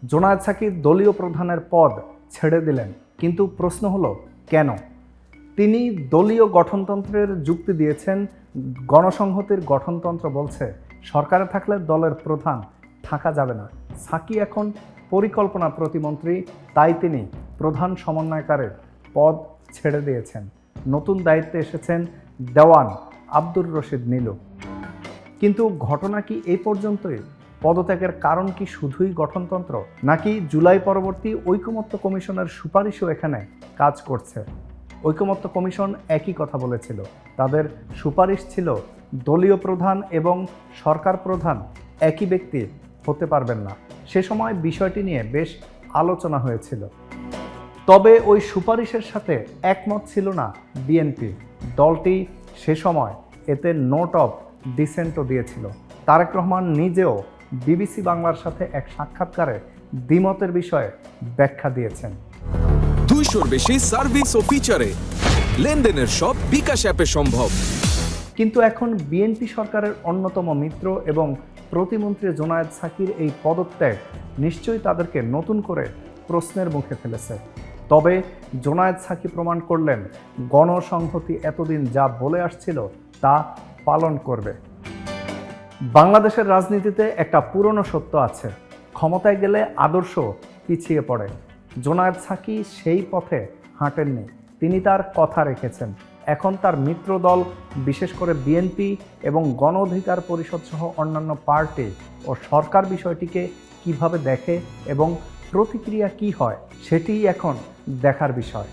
জোনায়েদ সাকির দলীয় প্রধানের পদ ছেড়ে দিলেন, কিন্তু প্রশ্ন হলো কেন? তিনি দলীয় গঠনতন্ত্রের যুক্তি দিয়েছেন। গণসংহতির গঠনতন্ত্র বলছে সরকারে থাকলে দলের প্রধান থাকা যাবে না। সাকি এখন পরিকল্পনা প্রতিমন্ত্রী, তাই তিনি প্রধান সমন্বয়কারের পদ ছেড়ে দিয়েছেন। নতুন দায়িত্বে এসেছেন দেওয়ান আব্দুর রশিদ নীলু। কিন্তু ঘটনা কি এই পর্যন্তই? পদত্যাগের কারণ কি শুধুই গঠনতন্ত্র, নাকি জুলাই পরবর্তী ঐকমত্য কমিশনের সুপারিশও এখানে কাজ করছে? ঐকমত্য কমিশন একই কথা বলেছিল। তাদের সুপারিশ ছিল দলীয় প্রধান এবং সরকার প্রধান একই ব্যক্তি হতে পারবেন না। সে সময় বিষয়টি নিয়ে বেশ আলোচনা হয়েছিল। তবে ওই সুপারিশের সাথে একমত ছিল না বিএনপি। দলটি সে সময় এতে নোট অফ ডিসেন্টও দিয়েছিল। তারেক রহমান নিজেও বিবিসি বাংলার সাথে এক সাক্ষাৎকারে দ্বিমতের বিষয়ে ব্যাখ্যা দিয়েছেন। 200-র বেশি সার্ভিস ও ফিচারে লেনদেনের সব বিকাশ অ্যাপে সম্ভব। কিন্তু এখন বিএনপি সরকারের অন্যতম মিত্র এবং প্রতিমন্ত্রী জোনায়েদ সাকির এই পদত্যাগ নিশ্চয়ই তাদেরকে নতুন করে প্রশ্নের মুখে ফেলেছে। তবে জোনায়েদ সাকি প্রমাণ করলেন গণসংহতি এতদিন যা বলে আসছিল তা পালন করবে। বাংলাদেশের রাজনীতিতে একটা পুরনো সত্য আছে, ক্ষমতায় গেলে আদর্শ পিছিয়ে পড়ে। জোনায়েদ সাকি সেই পথে হাঁটেননি, তিনি তার কথা রেখেছেন। এখন তার মিত্র দল, বিশেষ করে বিএনপি এবং গণ অধিকার পরিষদ সহ অন্যান্য পার্টি ও সরকার বিষয়টিকে কিভাবে দেখে এবং প্রতিক্রিয়া কি হয়, সেটিই এখন দেখার বিষয়।